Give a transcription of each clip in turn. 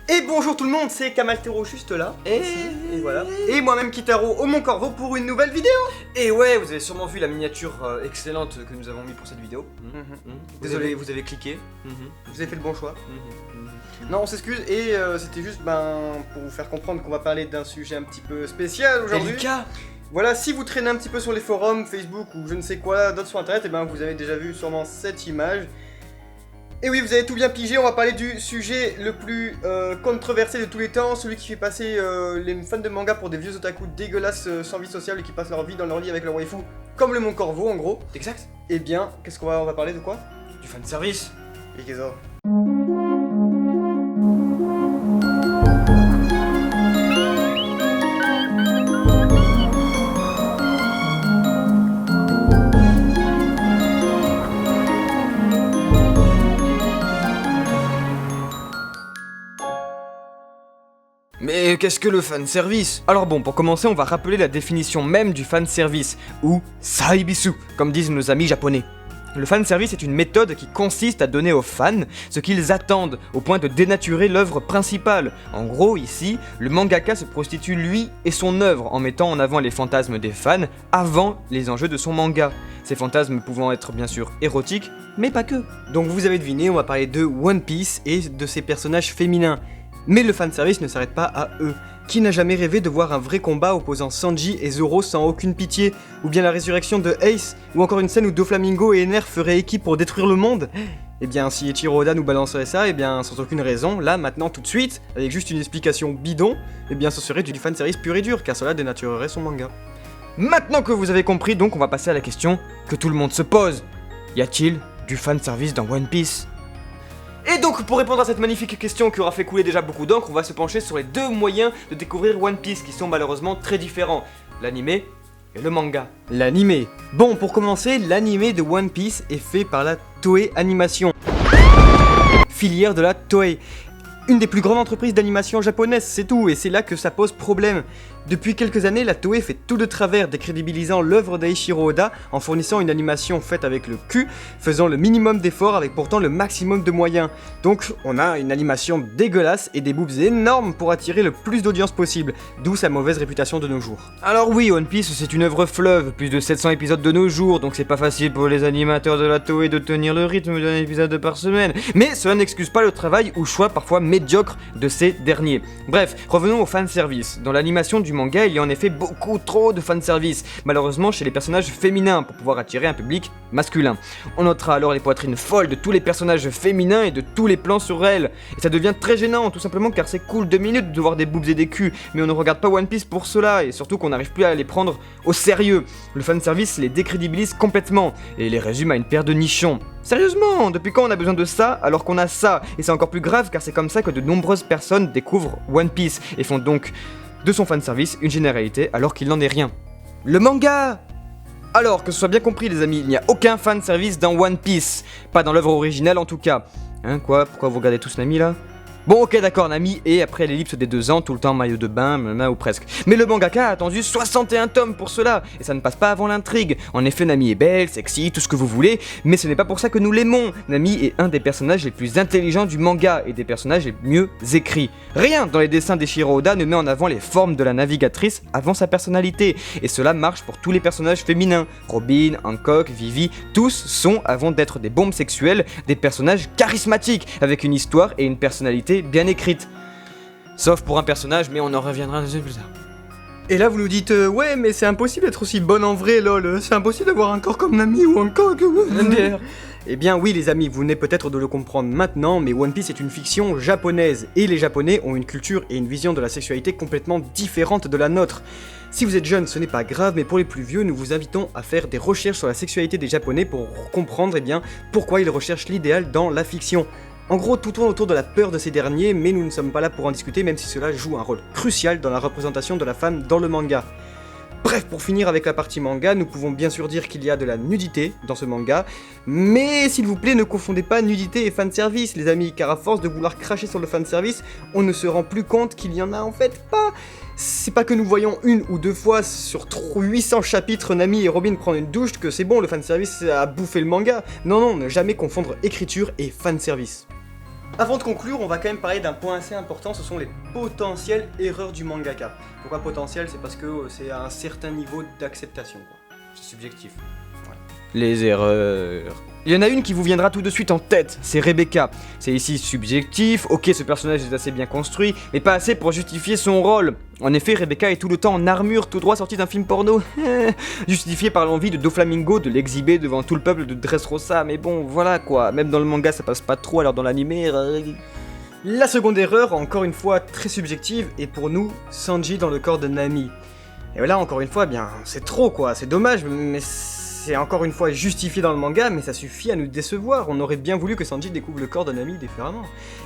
Et bonjour tout le monde, c'est Kamaltero juste là, et voilà. Et moi-même Kitaro au Mont Corvo pour une nouvelle vidéo. Et ouais, vous avez sûrement vu la miniature excellente que nous avons mis pour cette vidéo. Désolé, vous avez cliqué. vous avez fait le bon choix. Non, on s'excuse, et c'était juste pour vous faire comprendre qu'on va parler d'un sujet un petit peu spécial aujourd'hui. Délicat. Voilà, si vous traînez un petit peu sur les forums, Facebook ou je ne sais quoi d'autre sur internet, et vous avez déjà vu sûrement cette image. Et oui, vous avez tout bien pigé, on va parler du sujet le plus controversé de tous les temps, celui qui fait passer les fans de manga pour des vieux otaku dégueulasses sans vie sociale et qui passent leur vie dans leur lit avec leur waifu, comme le Mont Corvo en gros. Exact. Eh bien, qu'est-ce qu'on va parler de quoi? Du fanservice. Et qu'est-ce que Mais qu'est-ce que le fanservice? Alors bon, pour commencer, on va rappeler la définition même du fanservice, ou saibisu, comme disent nos amis japonais. Le fanservice est une méthode qui consiste à donner aux fans ce qu'ils attendent, au point de dénaturer l'œuvre principale. En gros, ici, le mangaka se prostitue lui et son œuvre en mettant en avant les fantasmes des fans avant les enjeux de son manga. Ces fantasmes pouvant être bien sûr érotiques, mais pas que. Donc vous avez deviné, on va parler de One Piece et de ses personnages féminins. Mais le fanservice ne s'arrête pas à eux. Qui n'a jamais rêvé de voir un vrai combat opposant Sanji et Zoro sans aucune pitié? Ou bien la résurrection de Ace? Ou encore une scène où Doflamingo et Ener feraient équipe pour détruire le monde? Eh bien, si Eiichiro Oda nous balancerait ça, eh bien, sans aucune raison, là, maintenant, tout de suite, avec juste une explication bidon, eh bien, ce serait du fanservice pur et dur, car cela dénaturerait son manga. Maintenant que vous avez compris, donc, on va passer à la question que tout le monde se pose. Y a-t-il du fanservice dans One Piece? Et donc, pour répondre à cette magnifique question qui aura fait couler déjà beaucoup d'encre, on va se pencher sur les deux moyens de découvrir One Piece qui sont malheureusement très différents, l'animé et le manga. L'animé. Bon, pour commencer, l'animé de One Piece est fait par la Toei Animation, filière de la Toei. Une des plus grandes entreprises d'animation japonaise, c'est tout, et c'est là que ça pose problème. Depuis quelques années, la Toei fait tout de travers, décrédibilisant l'œuvre d'Eiichiro Oda en fournissant une animation faite avec le cul, faisant le minimum d'efforts avec pourtant le maximum de moyens. Donc on a une animation dégueulasse et des boobs énormes pour attirer le plus d'audience possible, d'où sa mauvaise réputation de nos jours. Alors oui, One Piece c'est une œuvre fleuve, plus de 700 épisodes de nos jours, donc c'est pas facile pour les animateurs de la Toei de tenir le rythme d'un épisode par semaine, mais cela n'excuse pas le travail ou choix parfois médiocre de ces derniers. Bref, revenons au fanservice. Dans l'animation du manga, il y a en effet beaucoup trop de fanservice, malheureusement chez les personnages féminins, pour pouvoir attirer un public masculin. On notera alors les poitrines folles de tous les personnages féminins et de tous les plans sur elles. Et ça devient très gênant, tout simplement car c'est cool 2 minutes de voir des boobs et des culs, mais on ne regarde pas One Piece pour cela, et surtout qu'on n'arrive plus à les prendre au sérieux. Le fanservice les décrédibilise complètement, et les résume à une paire de nichons. Sérieusement, depuis quand on a besoin de ça alors qu'on a ça? Et c'est encore plus grave car c'est comme ça que de nombreuses personnes découvrent One Piece et font donc de son fanservice une généralité alors qu'il n'en est rien. Le manga! Alors, que ce soit bien compris les amis, il n'y a aucun fanservice dans One Piece. Pas dans l'œuvre originale en tout cas. Hein, quoi? Pourquoi vous regardez tous Nami là? Bon ok d'accord Nami, et après l'ellipse des 2 ans, tout le temps maillot de bain, ou presque. Mais le mangaka a attendu 61 tomes pour cela, et ça ne passe pas avant l'intrigue. En effet Nami est belle, sexy, tout ce que vous voulez, mais ce n'est pas pour ça que nous l'aimons. Nami est un des personnages les plus intelligents du manga, et des personnages les mieux écrits. Rien dans les dessins d'Eiichiro Oda ne met en avant les formes de la navigatrice avant sa personnalité, et cela marche pour tous les personnages féminins. Robin, Hancock, Vivi, tous sont, avant d'être des bombes sexuelles, des personnages charismatiques, avec une histoire et une personnalité bien écrite. Sauf pour un personnage, mais on en reviendra plus tard. Et là vous nous dites ouais mais c'est impossible d'être aussi bonne en vrai lol, c'est impossible d'avoir un corps comme Nami ou un corps comme... Eh bien oui les amis, vous venez peut-être de le comprendre maintenant, mais One Piece est une fiction japonaise, et les japonais ont une culture et une vision de la sexualité complètement différente de la nôtre. Si vous êtes jeune, ce n'est pas grave, mais pour les plus vieux, nous vous invitons à faire des recherches sur la sexualité des japonais pour comprendre pourquoi ils recherchent l'idéal dans la fiction. En gros, tout tourne autour de la peur de ces derniers, mais nous ne sommes pas là pour en discuter, même si cela joue un rôle crucial dans la représentation de la femme dans le manga. Bref, pour finir avec la partie manga, nous pouvons bien sûr dire qu'il y a de la nudité dans ce manga, mais s'il vous plaît, ne confondez pas nudité et fanservice, les amis, car à force de vouloir cracher sur le fanservice, on ne se rend plus compte qu'il y en a en fait pas. C'est pas que nous voyons 1 ou 2 fois sur 800 chapitres Nami et Robin prendre une douche que c'est bon, le fanservice a bouffé le manga. Non, non, ne jamais confondre écriture et fanservice. Avant de conclure, on va quand même parler d'un point assez important, ce sont les potentielles erreurs du mangaka. Pourquoi potentiel? C'est parce que c'est à un certain niveau d'acceptation, quoi. C'est subjectif. Ouais. Les erreurs. Il y en a une qui vous viendra tout de suite en tête, c'est Rebecca. C'est ici subjectif, ok ce personnage est assez bien construit, mais pas assez pour justifier son rôle. En effet, Rebecca est tout le temps en armure, tout droit sorti d'un film porno, justifié par l'envie de Doflamingo de l'exhiber devant tout le peuple de Dressrosa, mais bon, voilà quoi, même dans le manga ça passe pas trop, alors dans l'animé... La seconde erreur, encore une fois très subjective, est pour nous, Sanji dans le corps de Nami. Et là, encore une fois, bien, c'est trop quoi, c'est dommage, mais c'est encore une fois justifié dans le manga, mais ça suffit à nous décevoir. On aurait bien voulu que Sanji découvre le corps de Nami différemment.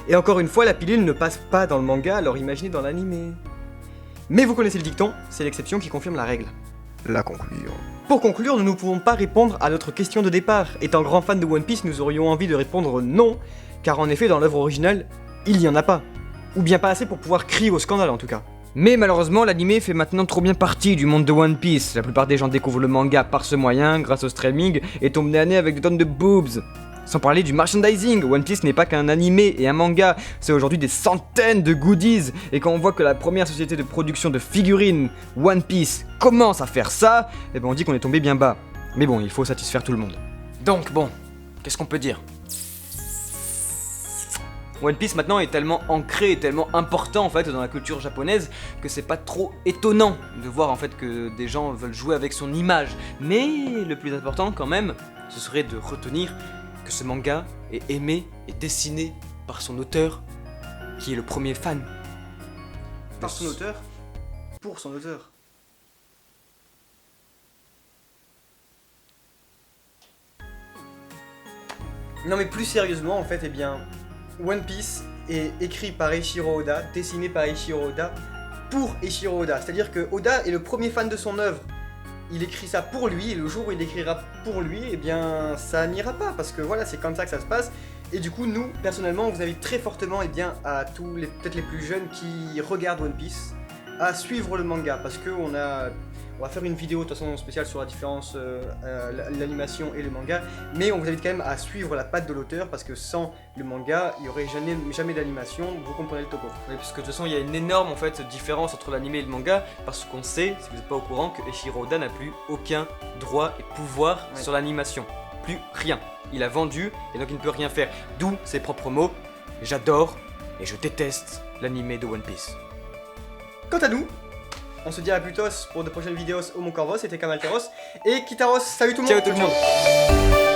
Et encore une fois, la pilule ne passe pas dans le manga, alors imaginez dans l'animé. Mais vous connaissez le dicton, c'est l'exception qui confirme la règle. La conclusion. Pour conclure, nous ne pouvons pas répondre à notre question de départ. Étant grand fan de One Piece, nous aurions envie de répondre non, car en effet, dans l'œuvre originale, il n'y en a pas. Ou bien pas assez pour pouvoir crier au scandale en tout cas. Mais malheureusement, l'anime fait maintenant trop bien partie du monde de One Piece. La plupart des gens découvrent le manga par ce moyen, grâce au streaming, et tombent nez à nez avec des tonnes de boobs. Sans parler du merchandising, One Piece n'est pas qu'un animé et un manga, c'est aujourd'hui des centaines de goodies, et quand on voit que la première société de production de figurines, One Piece, commence à faire ça, eh ben on dit qu'on est tombé bien bas. Mais bon, il faut satisfaire tout le monde. Donc bon, qu'est-ce qu'on peut dire ? One Piece maintenant est tellement ancré et tellement important en fait dans la culture japonaise que c'est pas trop étonnant de voir en fait que des gens veulent jouer avec son image. Mais le plus important quand même, ce serait de retenir que ce manga est aimé et dessiné par son auteur, qui est le premier fan. Par son auteur, pour son auteur. Non mais plus sérieusement en fait, eh bien, One Piece est écrit par Eiichiro Oda, dessiné par Eiichiro Oda, pour Eiichiro Oda. C'est-à-dire que Oda est le premier fan de son œuvre. Il écrit ça pour lui, et le jour où il écrira pour lui, eh bien, ça n'ira pas, parce que voilà, c'est comme ça que ça se passe. Et du coup, nous, personnellement, on vous invite très fortement, eh bien, à tous les, peut-être les plus jeunes qui regardent One Piece, à suivre le manga, parce que on va faire une vidéo de toute façon spéciale sur la différence, l'animation et le manga, mais on vous invite quand même à suivre la patte de l'auteur, parce que sans le manga, il n'y aurait jamais d'animation, vous comprenez le topo. Oui, parce que de toute façon, il y a une énorme en fait différence entre l'anime et le manga, parce qu'on sait, si vous n'êtes pas au courant, que Eiichiro Oda n'a plus aucun droit et pouvoir sur l'animation. Plus rien. Il a vendu, et donc il ne peut rien faire. D'où ses propres mots, j'adore et je déteste l'anime de One Piece. Quant à nous, on se dit à plus tôt pour de prochaines vidéos au Mon Corvos, c'était Kamalteros et Kitaros. Salut tout le monde. Ciao tout le monde.